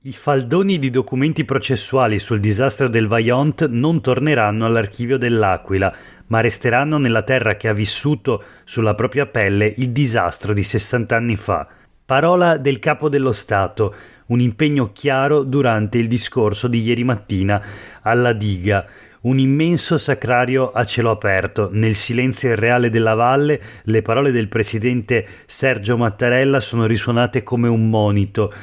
I faldoni di documenti processuali sul disastro del Vajont non torneranno all'archivio dell'Aquila, ma resteranno nella terra che ha vissuto sulla propria pelle il disastro di 60 anni fa. Parola del Capo dello Stato, un impegno chiaro durante il discorso di ieri mattina alla diga. Un immenso sacrario a cielo aperto. Nel silenzio irreale della valle, le parole del presidente Sergio Mattarella sono risuonate come un monito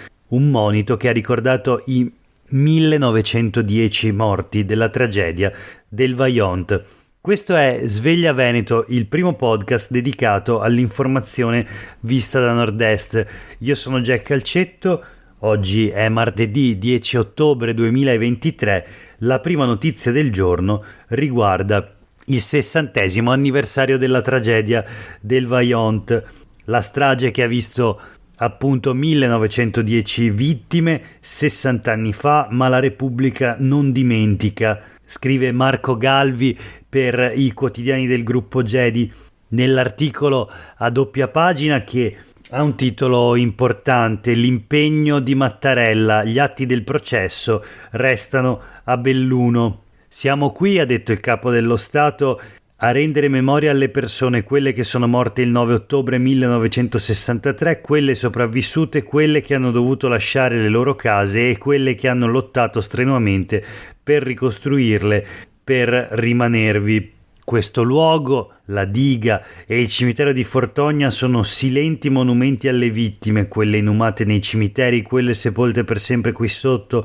che ha ricordato i 1910 morti della tragedia del Vajont. Questo è Sveglia Veneto, il primo podcast dedicato all'informazione vista da Nord-Est. Io sono Jack Calcetto, oggi è martedì 10 ottobre 2023. La prima notizia del giorno riguarda il 60° anniversario della tragedia del Vajont, la strage che ha visto appunto 1910 vittime 60 anni fa, ma la Repubblica non dimentica, scrive Marco Galvi per i quotidiani del gruppo Gedi nell'articolo a doppia pagina che ha un titolo importante: l'impegno di Mattarella, gli atti del processo restano a Belluno. Siamo qui, ha detto il Capo dello Stato, a rendere memoria alle persone, quelle che sono morte il 9 ottobre 1963, quelle sopravvissute, quelle che hanno dovuto lasciare le loro case e quelle che hanno lottato strenuamente per ricostruirle, per rimanervi. Questo luogo, la diga e il cimitero di Fortogna sono silenti monumenti alle vittime, quelle inumate nei cimiteri, quelle sepolte per sempre qui sotto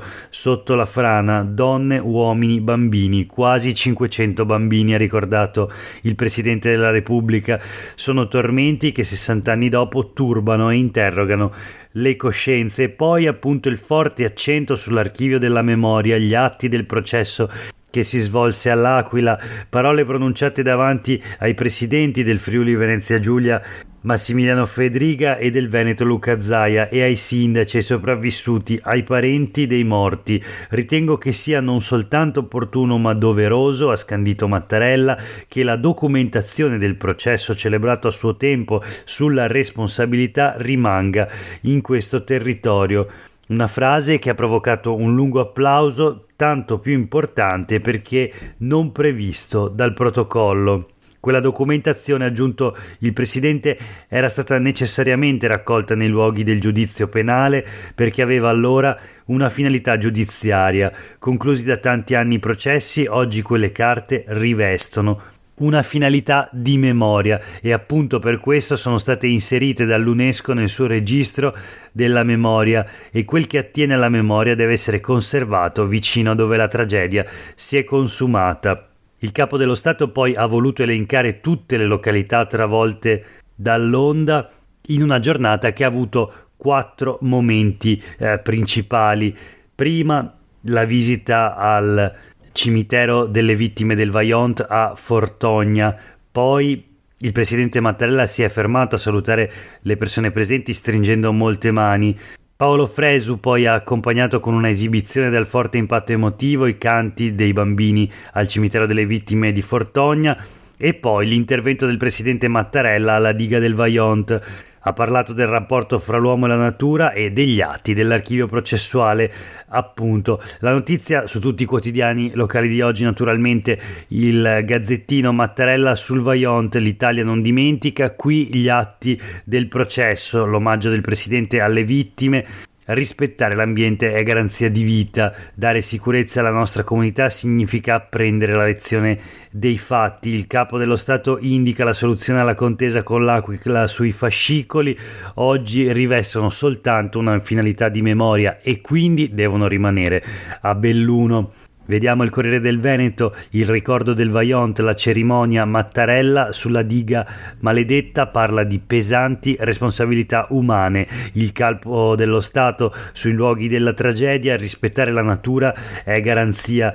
la frana, donne, uomini, bambini, quasi 500 bambini, ha ricordato il Presidente della Repubblica. Sono tormenti che 60 anni dopo turbano e interrogano le coscienze. E poi appunto il forte accento sull'archivio della memoria, gli atti del processo che si svolse all'Aquila, parole pronunciate davanti ai presidenti del Friuli Venezia Giulia Massimiliano Fedriga e del Veneto Luca Zaia e ai sindaci, ai sopravvissuti, ai parenti dei morti. Ritengo che sia non soltanto opportuno ma doveroso, ha scandito Mattarella, che la documentazione del processo celebrato a suo tempo sulla responsabilità rimanga in questo territorio. Una frase che ha provocato un lungo applauso, tanto più importante perché non previsto dal protocollo. Quella documentazione, ha aggiunto il Presidente, era stata necessariamente raccolta nei luoghi del giudizio penale perché aveva allora una finalità giudiziaria. Conclusi da tanti anni i processi, oggi quelle carte rivestono una finalità di memoria e appunto per questo sono state inserite dall'UNESCO nel suo registro della memoria, e quel che attiene alla memoria deve essere conservato vicino a dove la tragedia si è consumata. Il Capo dello Stato poi ha voluto elencare tutte le località travolte dall'onda in una giornata che ha avuto 4 momenti principali. Prima la visita al cimitero delle vittime del Vajont a Fortogna, poi il presidente Mattarella si è fermato a salutare le persone presenti stringendo molte mani. Paolo Fresu poi ha accompagnato con una esibizione dal forte impatto emotivo i canti dei bambini al cimitero delle vittime di Fortogna, e poi l'intervento del presidente Mattarella alla diga del Vajont. Ha parlato del rapporto fra l'uomo e la natura e degli atti dell'archivio processuale, appunto. La notizia su tutti i quotidiani locali di oggi, naturalmente il Gazzettino: Mattarella sul Vajont, l'Italia non dimentica, qui gli atti del processo, l'omaggio del Presidente alle vittime. Rispettare l'ambiente è garanzia di vita, dare sicurezza alla nostra comunità significa apprendere la lezione dei fatti. Il Capo dello Stato indica la soluzione alla contesa con l'Aquila sui fascicoli: oggi rivestono soltanto una finalità di memoria e quindi devono rimanere a Belluno. Vediamo il Corriere del Veneto: il ricordo del Vajont, la cerimonia Mattarella sulla diga maledetta, parla di pesanti responsabilità umane. Il Capo dello Stato sui luoghi della tragedia: rispettare la natura è garanzia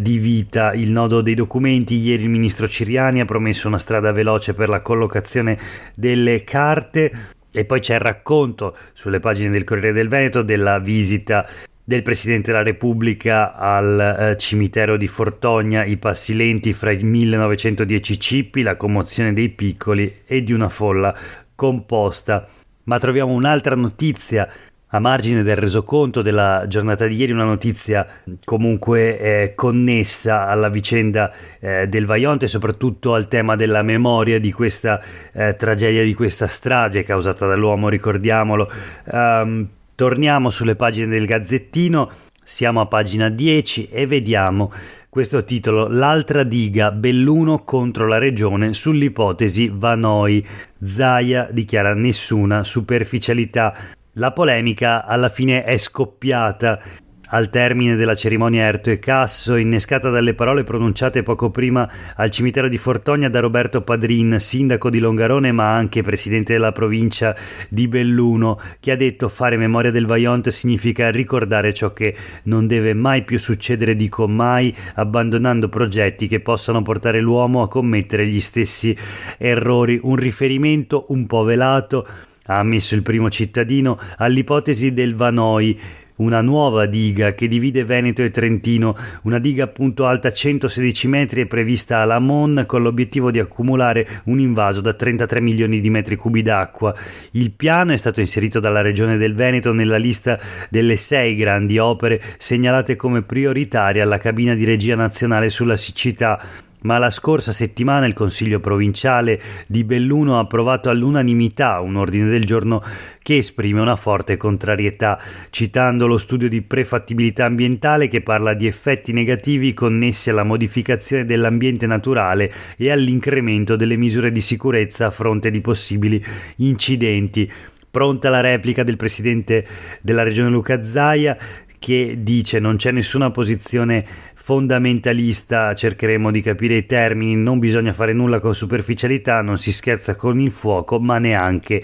di vita. Il nodo dei documenti: ieri il ministro Ciriani ha promesso una strada veloce per la collocazione delle carte. E poi c'è il racconto sulle pagine del Corriere del Veneto della visita del Presidente della Repubblica al cimitero di Fortogna, i passi lenti fra i 1910 cippi, la commozione dei piccoli e di una folla composta. Ma troviamo un'altra notizia a margine del resoconto della giornata di ieri, una notizia comunque connessa alla vicenda del Vajont e soprattutto al tema della memoria di questa tragedia, di questa strage causata dall'uomo, ricordiamolo. Torniamo sulle pagine del Gazzettino, siamo a pagina 10 e vediamo questo titolo: l'altra diga, Belluno contro la regione sull'ipotesi Vanoi. Zaia dichiara nessuna superficialità. La polemica alla fine è scoppiata al termine della cerimonia Erto e Casso, innescata dalle parole pronunciate poco prima al cimitero di Fortonia da Roberto Padrin, sindaco di Longarone ma anche presidente della provincia di Belluno, che ha detto: fare memoria del Vajont significa ricordare ciò che non deve mai più succedere, dico mai, abbandonando progetti che possano portare l'uomo a commettere gli stessi errori. Un riferimento un po' velato, ha ammesso il primo cittadino, all'ipotesi del Vanoi, una nuova diga che divide Veneto e Trentino, una diga appunto alta 116 metri e prevista a Lamon con l'obiettivo di accumulare un invaso da 33 milioni di metri cubi d'acqua. Il piano è stato inserito dalla Regione del Veneto nella lista delle 6 grandi opere segnalate come prioritarie alla cabina di regia nazionale sulla siccità. Ma la scorsa settimana il Consiglio provinciale di Belluno ha approvato all'unanimità un ordine del giorno che esprime una forte contrarietà, citando lo studio di prefattibilità ambientale che parla di effetti negativi connessi alla modificazione dell'ambiente naturale e all'incremento delle misure di sicurezza a fronte di possibili incidenti. Pronta la replica del presidente della regione Luca Zaia, che dice: non c'è nessuna posizione fondamentalista, cercheremo di capire i termini, non bisogna fare nulla con superficialità, non si scherza con il fuoco ma neanche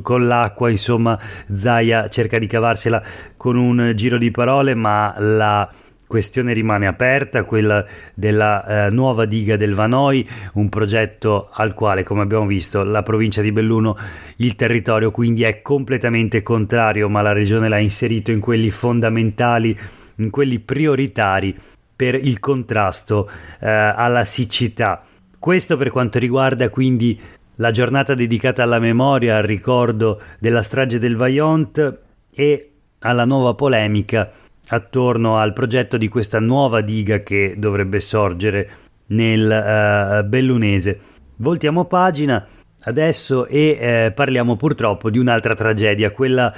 con l'acqua. Insomma, Zaia cerca di cavarsela con un giro di parole, ma la questione rimane aperta, quella della nuova diga del Vanoi, un progetto al quale, come abbiamo visto, la provincia di Belluno, il territorio quindi è completamente contrario, ma la regione l'ha inserito in quelli fondamentali, in quelli prioritari per il contrasto alla siccità. Questo per quanto riguarda quindi la giornata dedicata alla memoria, al ricordo della strage del Vajont e alla nuova polemica attorno al progetto di questa nuova diga che dovrebbe sorgere nel bellunese. Voltiamo pagina adesso e parliamo purtroppo di un'altra tragedia, quella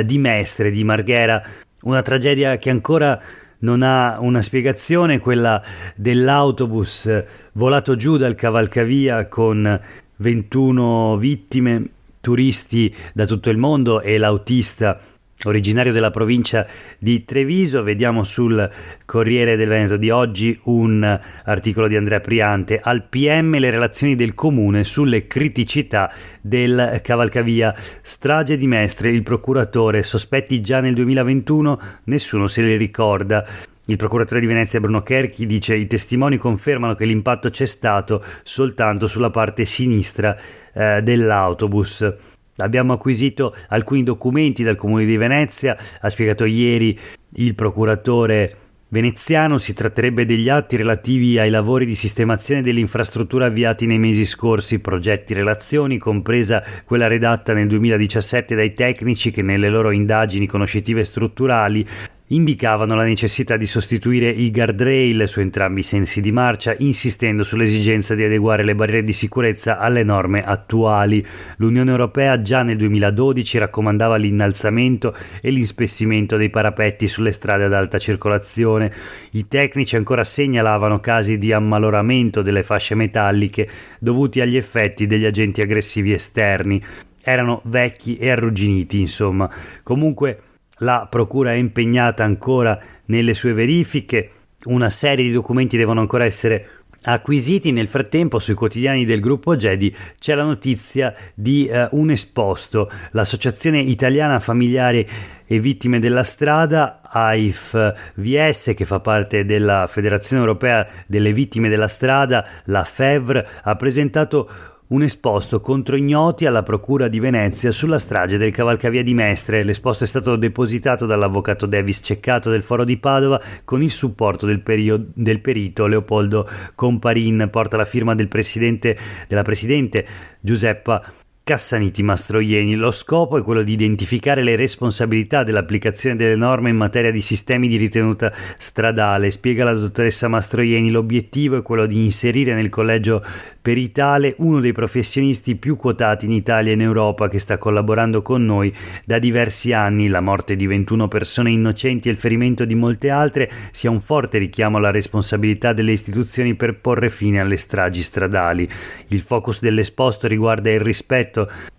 di Mestre, di Marghera, una tragedia che ancora non ha una spiegazione, quella dell'autobus volato giù dal cavalcavia con 21 vittime, turisti da tutto il mondo e l'autista originario della provincia di Treviso. Vediamo sul Corriere del Veneto di oggi un articolo di Andrea Priante: al PM le relazioni del comune sulle criticità del cavalcavia, strage di Mestre, il procuratore, sospetti già nel 2021, nessuno se li ricorda. Il procuratore di Venezia Bruno Cherchi dice: i testimoni confermano che l'impatto c'è stato soltanto sulla parte sinistra dell'autobus. Abbiamo acquisito alcuni documenti dal Comune di Venezia, ha spiegato ieri il procuratore veneziano. Si tratterebbe degli atti relativi ai lavori di sistemazione dell'infrastruttura avviati nei mesi scorsi, progetti relazioni, compresa quella redatta nel 2017 dai tecnici che nelle loro indagini conoscitive e strutturali indicavano la necessità di sostituire i guardrail su entrambi i sensi di marcia, insistendo sull'esigenza di adeguare le barriere di sicurezza alle norme attuali. L'Unione Europea già nel 2012 raccomandava l'innalzamento e l'inspessimento dei parapetti sulle strade ad alta circolazione. I tecnici ancora segnalavano casi di ammaloramento delle fasce metalliche dovuti agli effetti degli agenti aggressivi esterni. Erano vecchi e arrugginiti, insomma. Comunque la procura è impegnata ancora nelle sue verifiche, una serie di documenti devono ancora essere acquisiti. Nel frattempo sui quotidiani del gruppo Gedi c'è la notizia di un esposto. L'Associazione Italiana Familiari e Vittime della Strada, AIF-VS, che fa parte della Federazione Europea delle Vittime della Strada, la FEVR, ha presentato un esposto contro ignoti alla Procura di Venezia sulla strage del cavalcavia di Mestre. L'esposto è stato depositato dall'avvocato Davis Ceccato del Foro di Padova con il supporto del perito Leopoldo Comparin. Porta la firma della presidente Giuseppa Cassaniti Mastroianni. Lo scopo è quello di identificare le responsabilità dell'applicazione delle norme in materia di sistemi di ritenuta stradale. Spiega la dottoressa Mastroianni, l'obiettivo è quello di inserire nel collegio peritale uno dei professionisti più quotati in Italia e in Europa, che sta collaborando con noi da diversi anni. La morte di 21 persone innocenti e il ferimento di molte altre sia un forte richiamo alla responsabilità delle istituzioni per porre fine alle stragi stradali. Il focus dell'esposto riguarda il rispetto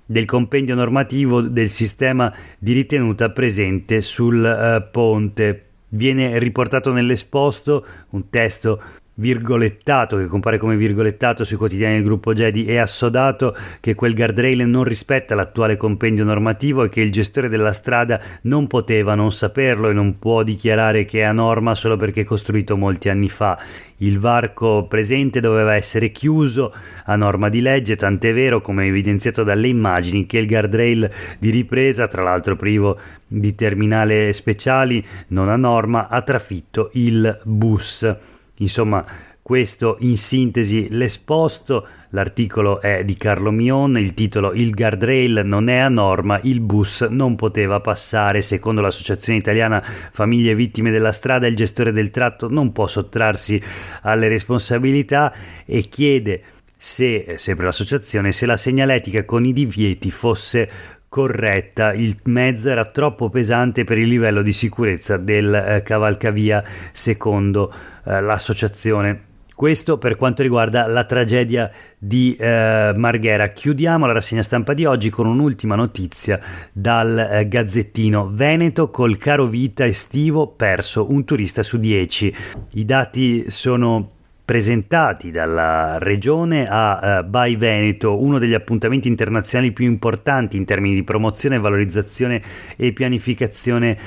del compendio normativo del sistema di ritenuta presente sul ponte. Viene riportato nell'esposto un testo virgolettato, che compare come virgolettato sui quotidiani del gruppo Gedi, è assodato che quel guardrail non rispetta l'attuale compendio normativo e che il gestore della strada non poteva non saperlo e non può dichiarare che è a norma solo perché costruito molti anni fa. Il varco presente doveva essere chiuso a norma di legge, tant'è vero, come evidenziato dalle immagini, che il guardrail di ripresa, tra l'altro privo di terminale speciali, non a norma, ha trafitto il bus. Insomma, questo in sintesi l'esposto. L'articolo è di Carlo Mion, il titolo: il guardrail non è a norma, il bus non poteva passare. Secondo l'Associazione Italiana Famiglie Vittime della Strada, il gestore del tratto non può sottrarsi alle responsabilità e chiede, sempre l'associazione, se la segnaletica con i divieti fosse corretta. Il mezzo era troppo pesante per il livello di sicurezza del cavalcavia, secondo l'associazione. Questo per quanto riguarda la tragedia di Marghera. Chiudiamo la rassegna stampa di oggi con un'ultima notizia dal Gazzettino. Veneto, col caro vita estivo perso un turista su 10. I dati sono presentati dalla regione a By Veneto, uno degli appuntamenti internazionali più importanti in termini di promozione, valorizzazione e pianificazione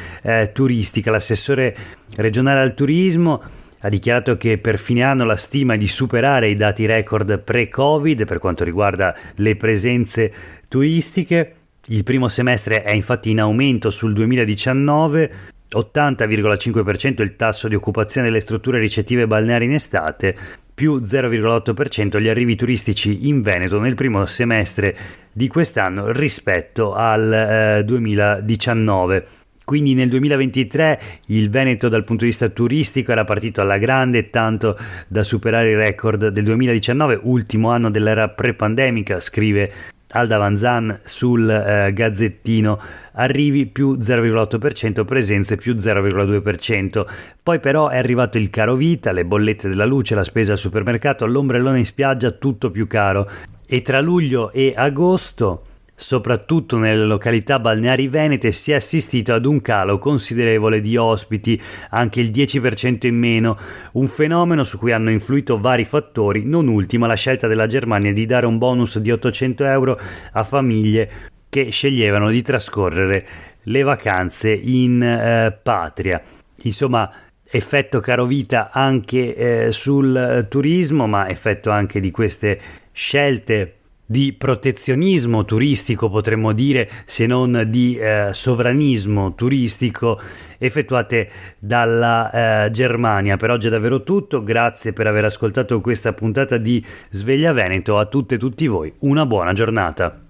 turistica. L'assessore regionale al turismo ha dichiarato che per fine anno la stima è di superare i dati record pre-Covid per quanto riguarda le presenze turistiche. Il primo semestre è infatti in aumento sul 2019, 80,5% il tasso di occupazione delle strutture ricettive balneari in estate, più 0,8% gli arrivi turistici in Veneto nel primo semestre di quest'anno rispetto al 2019. Quindi nel 2023 il Veneto dal punto di vista turistico era partito alla grande, tanto da superare il record del 2019, ultimo anno dell'era pre-pandemica, scrive Alda Vanzan sul Gazzettino. Arrivi più 0,8%, presenze più 0,2%. Poi però è arrivato il caro vita, le bollette della luce, la spesa al supermercato, l'ombrellone in spiaggia, tutto più caro. E tra luglio e agosto, soprattutto nelle località balneari venete, si è assistito ad un calo considerevole di ospiti, anche il 10% in meno, un fenomeno su cui hanno influito vari fattori, non ultima la scelta della Germania di dare un bonus di 800 euro a famiglie che sceglievano di trascorrere le vacanze in patria. Insomma, effetto caro vita anche sul turismo, ma effetto anche di queste scelte di protezionismo turistico, potremmo dire, se non di sovranismo turistico, effettuate dalla Germania. Per oggi è davvero tutto, grazie per aver ascoltato questa puntata di Sveglia Veneto. A tutte e tutti voi una buona giornata.